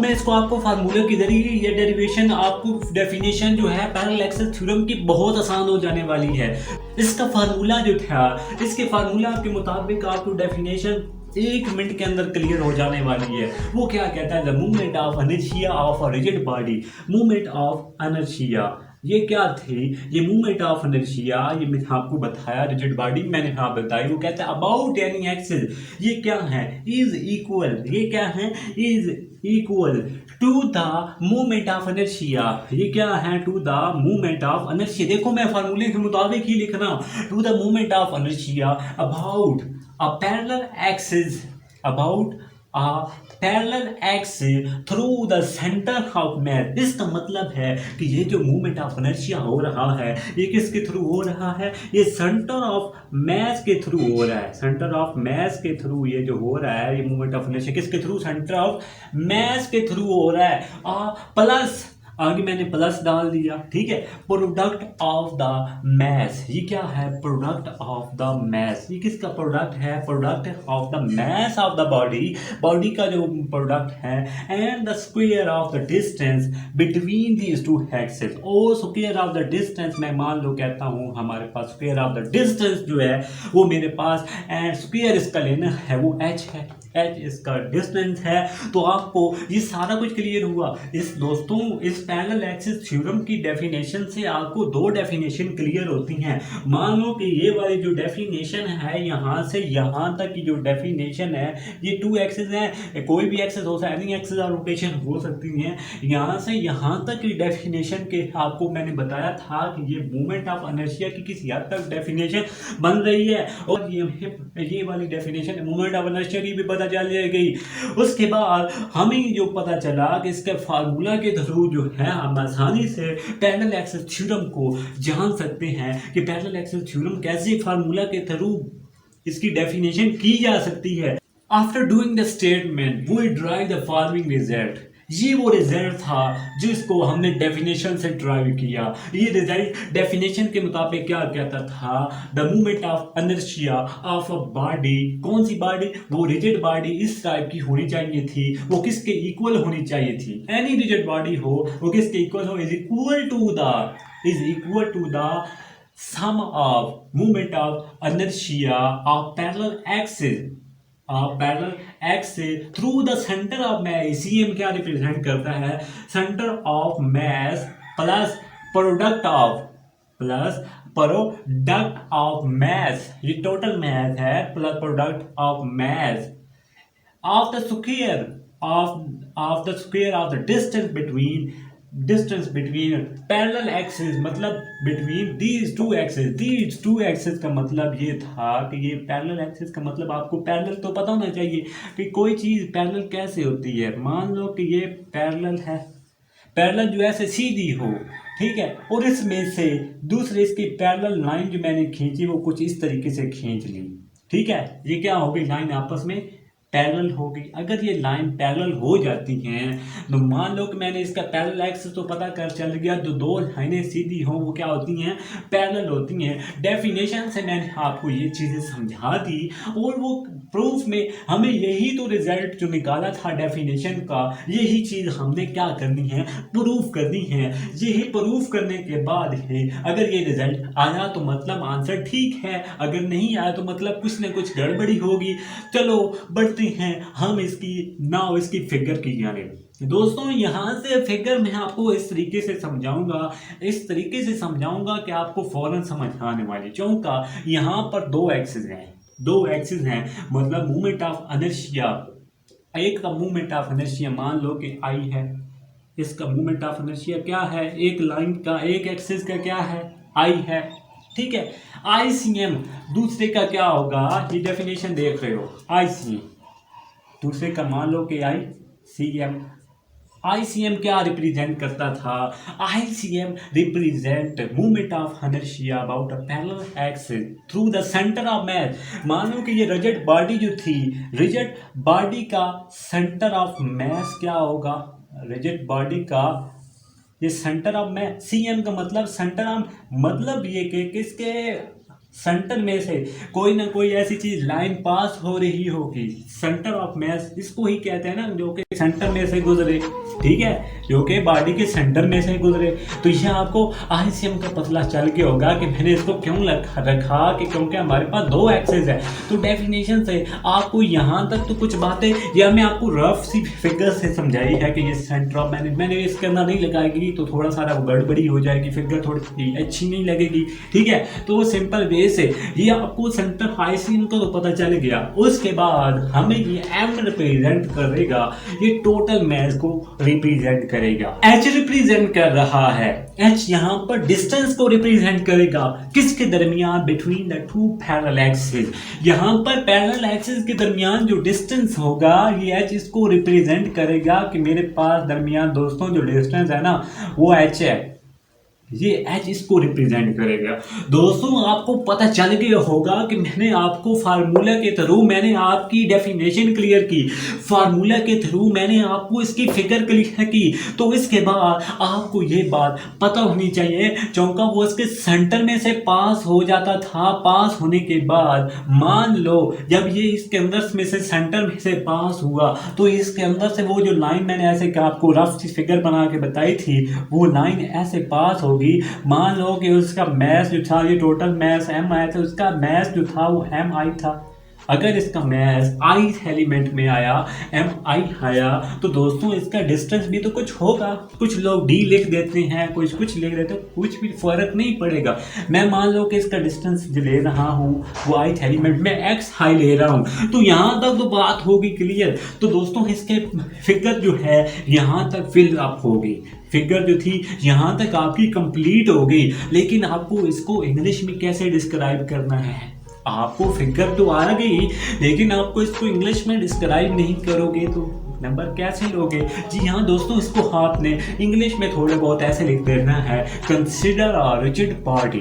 मैं इसको आपको फार्मूले के जरिए ये डेरिवेशन आपको डेफिनेशन जो है पैरेलल एक्सेस थ्योरम की बहुत आसान हो जाने वाली है। इसका फार्मूला जो था, इसके फार्मूला के मुताबिक आपको डेफिनेशन 1 मिनट के अंदर क्लियर हो जाने वाली है। वो क्या कहता है, the movement of inertia of a rigid body, movement of inertia ये क्या थी, ये मूवमेंट ऑफ इनर्शिया, ये मैंने आपको बताया रिजिड बॉडी मैंने आपको बताई। वो कहता है अबाउट एनी एक्सिस, ये क्या है, इज इक्वल, ये क्या है, is equal to the movement of inertia, ये क्या है, to the movement of inertia. देखो मैं फार्मूले के मुताबिक ही लिख रहा हूं, to the movement of inertia about a parallel axis, about a parallel axis through the center of mass। इसका मतलब है कि ये जो मूवमेंट ऑफ इनर्शिया हो रहा है ये किसके थ्रू हो रहा है, ये सेंटर ऑफ मास के थ्रू हो रहा है, सेंटर ऑफ मास के थ्रू ये जो हो रहा है, ये मूवमेंट ऑफ इनर्शिया किसके थ्रू, सेंटर ऑफ मास के थ्रू हो रहा है। प्लस आगे मैंने प्लस डाल दिया, ठीक है, प्रोडक्ट ऑफ द मैस, ये क्या है, प्रोडक्ट ऑफ द मैस, ये किसका प्रोडक्ट है, product of the mess of the body, body का जो प्रोडक्ट है, and the square of the distance between these two axis. और स्क्वायर ऑफ द डिस्टेंस मैं मान लो कहता हूँ हमारे पास स्क्वायर ऑफ द डिस्टेंस जो है वो मेरे पास, एंड स्क्वायर इसका लेना है वो h है, h इसका डिस्टेंस है। तो आपको ये सारा कुछ क्लियर हुआ। इस दोस्तों इस पैरेलल एक्सिस थ्योरम की डेफिनेशन से आपको दो डेफिनेशन क्लियर होती हैं। मान लो कि ये वाली जो डेफिनेशन है यहाँ से यहाँ तक की जो डेफिनेशन है ये 2 एक्सिस है, कोई भी एक्सिस हो सकता है, एनी एक्सिस और रोटेशन हो सकती है। यहाँ से यहाँ तक की डेफिनेशन के आपको मैंने बताया था कि ये मूवमेंट ऑफ इनर्शिया की किसी हद तक डेफिनेशन बन रही है, और ये वाली डेफिनेशन मूवमेंट ऑफ इनर्शिया की भी पता चल गई। उसके बाद हमें जो पता चला कि इसके फार्मूला के थ्रू जो है हम आसानी से पैरेलल एक्सिस थ्योरम को जान सकते हैं कि पैरेलल एक्सिस थ्योरम कैसे फार्मूला के थ्रू इसकी डेफिनेशन की जा सकती है। After doing the statement we derive the following result, ये वो रिजल्ट था जिसको हमने डेफिनेशन से ड्राइव किया। ये रिजल्ट डेफिनेशन के मुताबिक क्या कहता था, the movement of inertia of a body, कौन सी बॉडी, वो रिजिड बॉडी इस टाइप की होनी चाहिए थी, वो किसके इक्वल होनी चाहिए थी, एनी रिजिड बॉडी हो वो किसके इक्वल हो, is equal to the sum of movement of inertia of parallel axis through the centre of mass. CM क्या रिप्रेजेंट करता है, centre of mass plus product of mass, ये टोटल मैस है, plus product of mass of the square of the distance between parallel axis, मतलब between these two axis का मतलब ये था कि ये पैरेलल एक्सिस का मतलब आपको पैरेलल तो पता होना चाहिए कि कोई चीज़ पैरेलल कैसे होती है। मान लो कि ये पैरेलल है, पैरेलल जो ऐसे सीधी हो, ठीक है, और इसमें से दूसरे इसकी पैरेलल लाइन जो मैंने खींची वो कुछ इस तरीके से खींच ली, ठीक है, ये क्या होगी, लाइन आपस में पैरेलल होगी। अगर ये लाइन पैरेलल हो जाती हैं तो मान लो कि मैंने इसका पैरेलल एक्सिस तो पता कर चल गया, जो दो लाइनें सीधी हों वो क्या होती हैं, पैरेलल होती हैं। डेफिनेशन से मैंने आपको ये चीज़ें समझा दी, और वो प्रूफ में हमें यही तो रिजल्ट जो निकाला था डेफिनेशन का, यही चीज़ हमने क्या करनी है, प्रूफ करनी है। यही प्रूफ करने के बाद ही अगर ये रिजल्ट आया तो मतलब आंसर ठीक है, अगर नहीं आया तो मतलब कुछ ना कुछ गड़बड़ी होगी। चलो बढ़ते हैं हम इसकी फिगर की जानिब। दोस्तों यहाँ से फिगर मैं आपको इस तरीके से समझाऊंगा कि आपको फौरन समझ आने वाली, क्योंकि यहाँ पर दो एक्सिस हैं, मतलब मूवमेंट ऑफ इनर्शिया, एक का मूवमेंट ऑफ इनर्शिया मान लो कि आई है, इसका मूवमेंट ऑफ इनर्शिया क्या है, एक लाइन का एक एक्सिस का क्या है, आई है, ठीक है। ICM दूसरे का क्या होगा, ये डेफिनेशन देख रहे हो, ICM दूसरे का मान लो कि ICM क्या रिप्रेजेंट करता था, ICM represent movement of inertia about a parallel axis through the centre of मास। मान लो कि ये रिजिड बॉडी जो थी, रिजिड बॉडी का सेंटर ऑफ मास क्या होगा, रिजिड बॉडी का ये सेंटर ऑफ मास, CM का मतलब सेंटर ऑफ, मतलब ये कि किसके सेंटर में से कोई ना कोई ऐसी चीज लाइन पास हो रही होगी। सेंटर ऑफ मास इसको ही कहते हैं ना, जो कि सेंटर में से गुजरे, ठीक है, जो कि बॉडी के सेंटर में से गुजरे। तो ये आपको आईसीएम का पतला चल के होगा कि मैंने इसको क्यों रखा कि क्योंकि हमारे पास दो एक्सेस है। तो डेफिनेशन से आपको यहाँ तक तो कुछ बातें या मैं आपको रफ सी फिगर से समझाई है कि ये सेंटर ऑफ मैंने इसके अंदर नहीं लगाएगी तो थोड़ा सारा गड़बड़ी हो जाएगी, फिगर थोड़ी अच्छी नहीं लगेगी, ठीक है। तो वो सिंपल वे से ये आपको सेंटर आईसीएम को तो पता चल गया। उसके बाद हमें ये एम रिप्रेजेंट करेगा, ये टोटल मास को रिप्रेजेंट करेगा। एच रिप्रेजेंट कर रहा है, एच यहाँ पर डिस्टेंस को रिप्रेजेंट करेगा, किसके दरमियान, between the two parallel axis. यहाँ पर पैरेलल एक्सिस के दरमियान जो डिस्टेंस होगा ये एच इसको रिप्रेजेंट करेगा कि मेरे पास दरमियान दोस्तों जो डिस्टेंस है ना वो एच है, ये एच इसको रिप्रेजेंट करेगा। दोस्तों आपको पता चल गया होगा कि मैंने आपको फार्मूला के थ्रू मैंने आपकी डेफिनेशन क्लियर की, फार्मूला के थ्रू मैंने आपको इसकी फिगर क्लियर की। तो इसके बाद आपको ये बात पता होनी चाहिए, चौंका वो इसके सेंटर में से पास हो जाता था। पास होने के बाद मान लो जब ये इसके अंदर में से सेंटर में से पास हुआ तो इसके अंदर से वो जो लाइन मैंने ऐसे आपको रफ सी फिगर बना के बताई थी वो लाइन ऐसे पास होगी। मान लो कि उसका मैस जो था, ये टोटल मैस एम आया था, उसका मैस जो था वो एम आई था। अगर इसका मैस आई एलिमेंट में आया, एम आई आया, तो दोस्तों इसका डिस्टेंस भी तो कुछ होगा। कुछ लोग डी लिख देते हैं, कुछ लिख देते हैं, कुछ भी फर्क नहीं पड़ेगा। मैं मान लो कि इसका डिस्टेंस जो ले रहा हूँ वो आई एलिमेंट में एक्स हाई ले रहा हूँ, तो यहाँ तक तो बात होगी क्लियर। तो दोस्तों इसके फिगर जो है यहाँ तक फिल अप होगी, फिगर जो थी यहाँ तक आपकी कंप्लीट हो गई। लेकिन आपको इसको इंग्लिश में कैसे डिस्क्राइब करना है, आपको फिगर तो आ गई लेकिन आपको इसको इंग्लिश में डिस्क्राइब नहीं करोगे तो नंबर कैसे लोगे। जी हाँ दोस्तों, इसको आपने इंग्लिश में थोड़े बहुत ऐसे लिख देना है, consider a rigid body,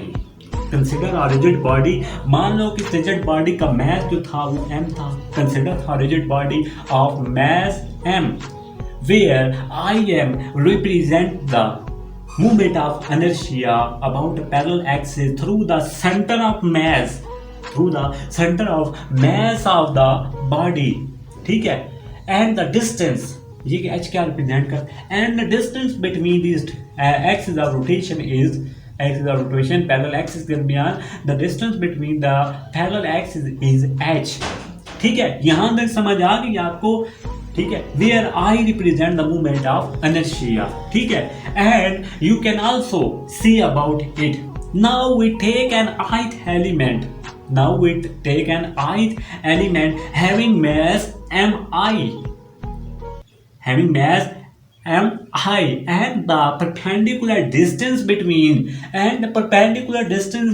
consider a rigid body. मान लो कि रिजिड बॉडी का मास जो था वो m था, consider a rigid body of mass m where Im represent the movement of inertia about a parallel axis through the center of mass, through the center of mass of the body, ठीक है, and the distance, ये h क्या represent कर, and the distance between these axes of rotation is axis of rotation, parallel axis के दरमियान the distance between the parallel axis is h, ठीक है। यहाँ तक समझ आ गई आपको, ठीक है। Where I represent the movement of inertia, ठीक है, and you can also see about it. Now we take an ith element. Now we take an ith element having mass mi, having mass mi, and the perpendicular distance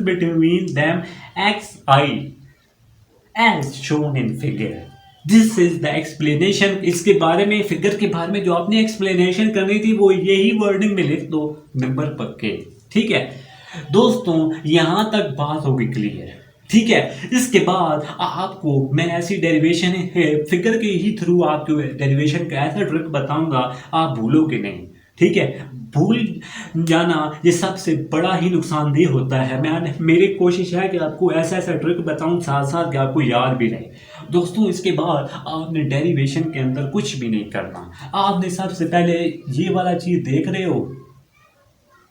between them xi, as shown in figure. This is the explanation. इसके बारे में, figure के बारे में जो आपने explanation करनी थी वो यही वर्डिंग में लिख दो, नंबर पक्के, ठीक है। दोस्तों यहाँ तक बात होगी क्लियर, ठीक है। इसके बाद आपको मैं ऐसी डेरिवेशन फिगर के ही थ्रू आपको डेरिवेशन का ऐसा ट्रिक बताऊंगा आप भूलोगे नहीं, ठीक है। भूल जाना ये सबसे बड़ा ही नुकसानदेह होता है। मेरी कोशिश है कि आपको ऐसा ट्रिक बताऊं साथ साथ कि आपको याद भी रहे। दोस्तों इसके बाद आपने डेरिवेशन के अंदर कुछ भी नहीं करना, आपने सबसे पहले ये वाला चीज देख रहे हो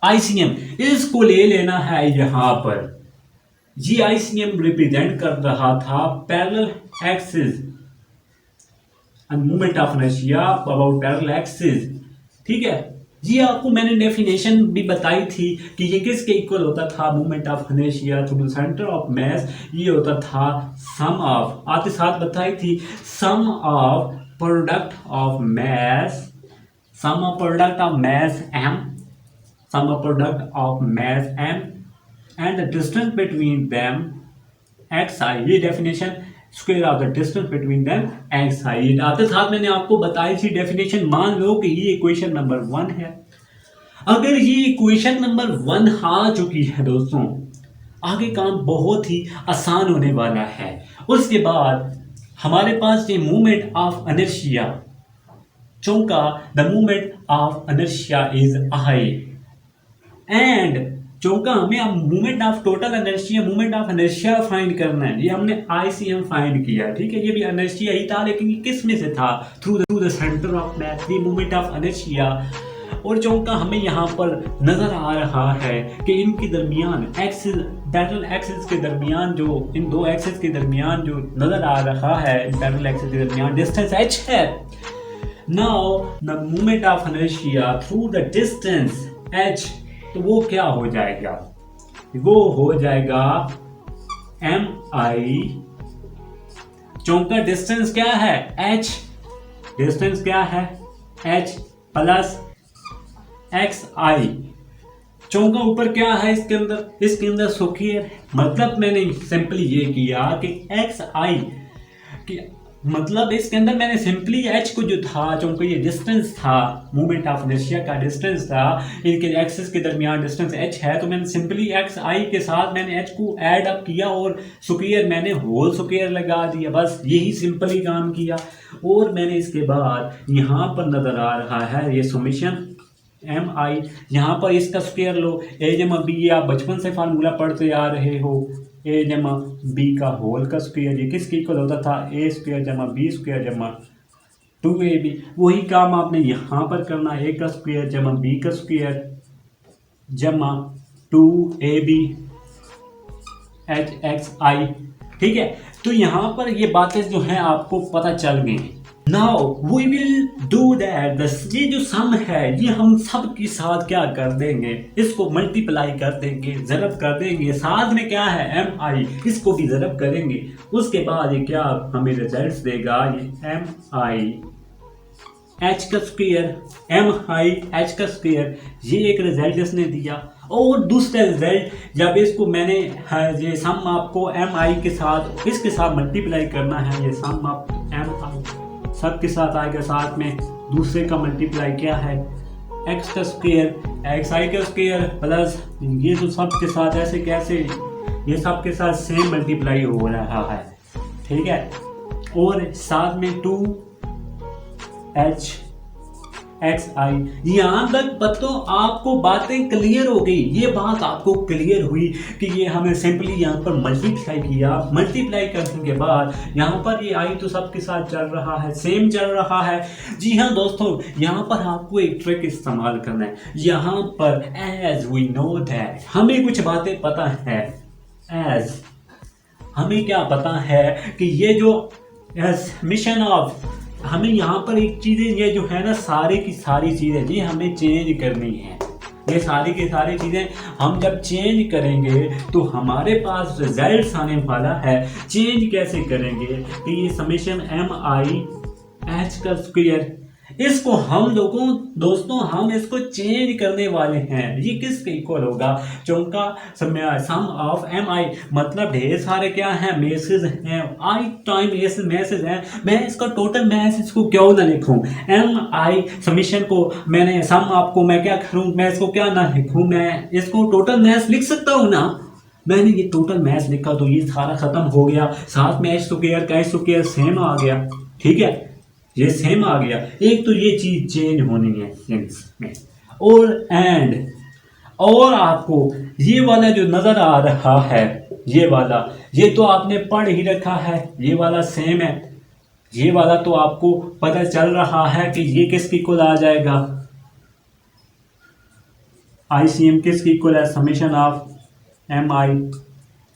आईसीएम, इसको ले लेना है यहाँ पर। ये आईसीएम रिप्रेजेंट कर रहा था parallel axis and movement of inertia about parallel axis, ठीक है। ये आपको मैंने डेफिनेशन भी बताई थी कि ये किसके इक्वल होता था, moment of inertia through centre of mass, ये होता था सम ऑफ, आते साथ बताई थी, sum of product of mass, sum of product of mass m, sum of product of mass m and the distance between them xi। ये definition square of the distance between them xi। आते साथ मैंने आपको बताई थी definition. मान लो कि ये इक्वेशन नंबर 1 है। अगर ये इक्वेशन नंबर 1 आ चुकी है दोस्तों, आगे काम बहुत ही आसान होने वाला है। उसके बाद हमारे पास ये मूवमेंट ऑफ इनर्शिया, चूंकि the movement of inertia is I and चौका हमें अब moment of total inertia, moment of inertia find करना है। ये हमने ICM फाइंड किया, ठीक है। ये भी इनर्शिया ही था, लेकिन ये किस में से था? Through the centre of mass, the moment of inertia. और चौका हमें यहाँ पर नजर आ रहा है कि इनके दरमियान एक्सिस, पैरेलल एक्सिस के दरमियान, जो इन दो एक्सिस के दरमियान जो नजर आ रहा है, पैरेलल एक्सिस के दरमियान डिस्टेंस h है। Now the moment of inertia through the distance h, तो वो क्या हो जाएगा? वो हो जाएगा mi। चौका डिस्टेंस क्या है? h। डिस्टेंस क्या है? h plus xi। चौका ऊपर क्या है इसके अंदर? इसके अंदर स्क्वायर। मतलब मैंने सिंपली ये किया कि xi कि मतलब इसके अंदर मैंने सिंपली h को जो था, चूंकि ये डिस्टेंस था, मूवमेंट ऑफ इनर्शिया का डिस्टेंस था, इनके एक्सिस के दरमियान डिस्टेंस h है, तो मैंने सिंपली xi के साथ मैंने h को ऐड अप किया और स्क्वायर मैंने होल स्क्वायर लगा दिया। बस यही सिंपली काम किया। और मैंने इसके बाद यहाँ पर नजर आ रहा है ये समेशन mi, यहाँ पर इसका स्क्वायर लो, a जमा b, ये आप बचपन से फार्मूला पढ़ते आ रहे हो, a जमा b का होल का स्क्वायर, ये किसके इक्वल होता था? a स्क्वायर जमा b स्क्वायर जमा 2ab। वही काम आपने यहाँ पर करना है, a का स्क्वायर जमा b का स्क्वायर जमा 2ab hxi, ठीक है। तो यहाँ पर ये बातें जो हैं आपको पता चल गई। Now we will do that, ये जो सम है ये हम सब के साथ क्या कर देंगे? इसको मल्टीप्लाई कर देंगे, ज़रब कर देंगे। साथ में क्या है? mi, इसको भी ज़रब करेंगे। उसके बाद ये क्या हमें रिजल्ट देगा? ये mi h का स्क्वायर, mi h का स्क्वायर, ये एक रिजल्ट इसने दिया। और दूसरा रिजल्ट जब इसको मैंने ये सम आपको mi के साथ इसके साथ मल्टीप्लाई करना है, ये सम आप mi सब के साथ आएगा, साथ में दूसरे का मल्टीप्लाई क्या है? x का स्क्वायर, xi का स्क्वायर प्लस ये तो सब के साथ ऐसे कैसे, ये सब के साथ सेम मल्टीप्लाई हो रहा है, ठीक है। और साथ में 2hxi। यहाँ तक बच्चों आपको बातें क्लियर हो गई। ये बात आपको क्लियर हुई कि ये हमें सिंपली यहाँ पर मल्टीप्लाई किया। मल्टीप्लाई करने के बाद यहाँ पर ये आई तो सबके साथ चल रहा है, सेम चल रहा है। जी हाँ दोस्तों, यहाँ पर आपको एक ट्रिक इस्तेमाल करना है। यहाँ पर एज वी नो दैट, हमें कुछ बातें पता है। एज हमें क्या पता है कि ये जो मिशन ऑफ, हमें यहाँ पर एक चीज़ें ये जो है ना, सारी की सारी चीज़ें ये हमें चेंज करनी है। ये सारी की सारी चीज़ें हम जब चेंज करेंगे तो हमारे पास रिजल्ट्स आने वाला है। चेंज कैसे करेंगे कि ये समेशन mi h का स्क्वायर, इसको हम लोगों दोस्तों हम इसको चेंज करने वाले हैं। ये किसके इक्वल होगा? चौका सम ऑफ mi, मतलब ढेर सारे क्या हैं? मैसेज हैं, आई टाइम मैसेज हैं। मैं इसका टोटल मैस इसको क्यों ना लिखूं? mi समीशन को मैंने सम आपको मैं क्या करूं? मैं इसको क्या ना लिखूं? मैं इसको टोटल मैस लिख सकता हूं ना। मैंने ये टोटल मैस लिखा तो ये सारा खत्म हो गया। साथ में h स्क्वायर का h स्क्वायर सेम आ गया, ठीक है, ये सेम आ गया। एक तो ये चीज चेंज होनी है इसमें। और एंड और आपको ये वाला जो नजर आ रहा है, ये वाला, ये तो आपने पढ़ ही रखा है, ये वाला सेम है। ये वाला तो आपको पता चल रहा है कि ये किसकी इक्वल आ जाएगा? ICM किसकी इक्वल है? समेशन ऑफ mi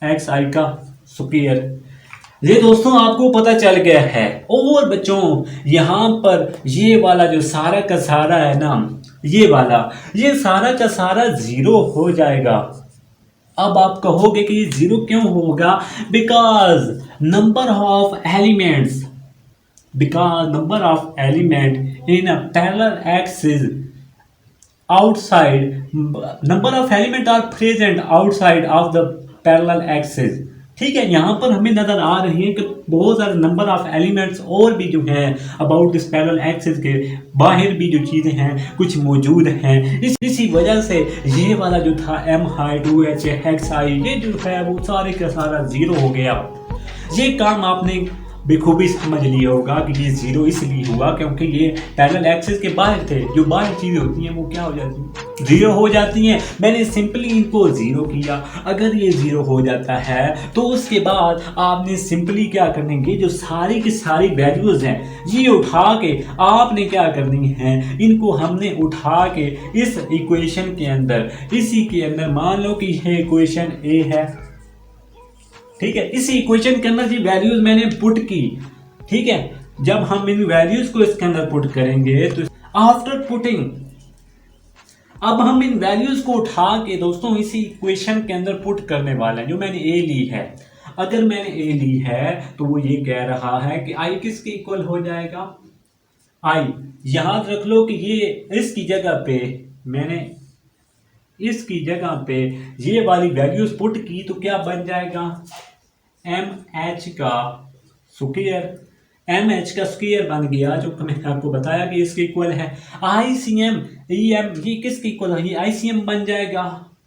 xi का स्क्वायर। ये दोस्तों आपको पता चल गया है। और बच्चों यहाँ पर ये वाला जो सारा का सारा है ना, ये वाला, ये सारा का सारा जीरो हो जाएगा। अब आप कहोगे कि ये जीरो क्यों होगा? Because number of elements, because number of element in a parallel axis outside, number of element are present outside of the parallel axis, ठीक है। यहाँ पर हमें नजर आ रही है कि बहुत सारे नंबर ऑफ एलिमेंट्स और भी जो हैं अबाउट दिस पैरेलल एक्सिस के बाहर भी जो चीज़ें हैं कुछ मौजूद हैं। इसी वजह से ये वाला जो था mi 2h xi, ये जो है वो सारे का सारा जीरो हो गया। ये काम आपने बेखूबी समझ लिया होगा कि ये जीरो इसलिए हुआ क्योंकि ये पैरेलल एक्सिस के बाहर थे। जो बाहर चीज़ें होती हैं वो क्या हो जाती हैं, जीरो हो जाती हैं। मैंने सिंपली इनको जीरो किया। अगर ये जीरो हो जाता है तो उसके बाद आपने सिंपली क्या करने की, जो सारी की सारी वैल्यूज हैं ये उठा के आपने क्या करनी है, इनको हमने उठा के इस इक्वेशन के अंदर, इसी के अंदर मान लो कि ये इक्वेशन ए है, ठीक है। इसी इक्वेशन के अंदर ये वैल्यूज मैंने पुट की, ठीक है। जब हम इन वैल्यूज को इसके अंदर पुट करेंगे तो आफ्टर पुटिंग, अब हम इन वैल्यूज को उठा के दोस्तों इसी इक्वेशन के अंदर पुट करने वाले हैं जो मैंने ए ली है। अगर मैंने ए ली है तो वो ये कह रहा है कि आई किसके इक्वल हो जाएगा, आई। याद रख लो कि ये इसकी जगह पे मैंने इसकी जगह पे ये वाली वैल्यूज पुट की तो क्या बन जाएगा, एम एच का स्क्वायर, एम एच का स्क्वायर बन गया जो मैंने आपको बताया कि इसके इक्वल है। आई सी एम, ये किसके इक्वल है, ये आई सी एम बन जाएगा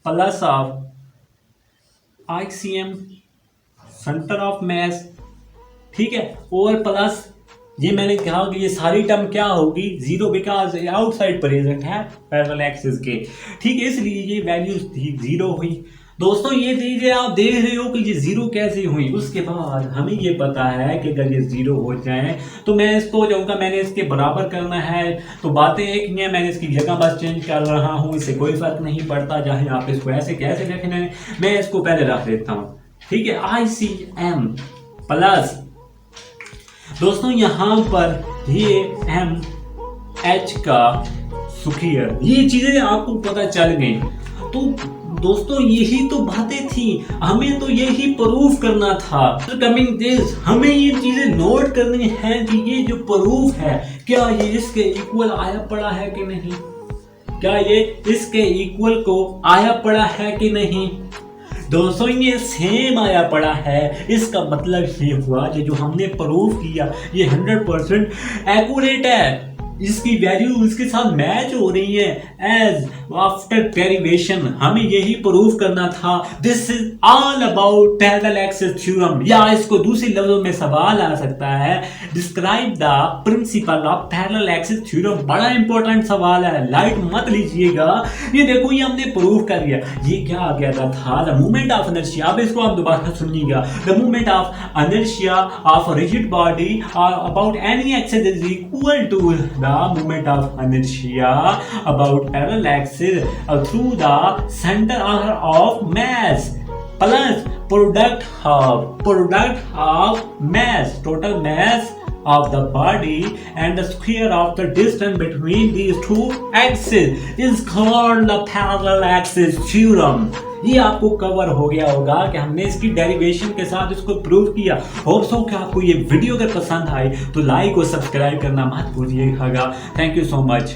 plus of I C M centre of mass, ठीक है। और प्लस ये मैंने कहा कि ये सारी टर्म क्या होगी, जीरो, बिकॉज आउटसाइड प्रेजेंट है पैरेलल एक्सिस के, ठीक है, इसलिए ये वैल्यूज जीरो हुई। दोस्तों ये दीजिए, आप देख रहे हो कि ये जीरो कैसे हुई। उसके बाद हमें ये पता है कि अगर ये जीरो हो जाए तो मैं इसको जाऊँगा, मैंने इसके बराबर करना है तो बातें एक ही हैं, मैंने इसकी जगह बस चेंज कर रहा हूँ, इससे कोई फर्क नहीं पड़ता। चाहे आप इसको ऐसे कैसे रखना है, मैं इसको पहले रख देता हूँ, ठीक है। आई सी एम प्लस दोस्तों यहाँ पर ये एम एच का स्क्वायर, ये चीजें आपको पता चल गई। तो दोस्तों यही तो बातें थी, हमें तो यही प्रूफ करना था। कमिंग दिस हमें ये चीजें नोट करनी है कि ये जो प्रूफ है क्या ये इसके इक्वल आया पड़ा है कि नहीं, क्या ये इसके इक्वल को आया पड़ा है कि नहीं। दोस्तों ये सेम आया पड़ा है, इसका मतलब ये हुआ ये जो हमने प्रूफ किया ये 100% एक्यूरेट है, इसकी वैल्यू इसके साथ मैच हो रही है एज आफ्टर डेरिवेशन। हमें यही प्रूफ करना था। This is all about parallel axis theorem, या इसको दूसरे लफ्जों में सवाल आ सकता है, describe the principle of parallel axis theorem. बड़ा इंपॉर्टेंट सवाल है, लाइट मत लीजिएगा। ये देखो ये हमने प्रूफ कर लिया। ये क्या आ गया था, द मूवमेंट ऑफ इनर्शिया। अब इसको आप दोबारा सुनिएगा, the movement of inertia of rigid body about any axis is equal to the moment of inertia about parallel axis through the center of mass plus product of mass, total mass of the body and the square of the distance between these two axes is called the parallel axis theorem। ये आपको cover हो गया होगा कि हमने इसकी derivation के साथ इसको प्रूव किया। होप सो कि आपको ये वीडियो अगर पसंद आए तो लाइक और सब्सक्राइब करना मत भूलिएगा। Thank you so much.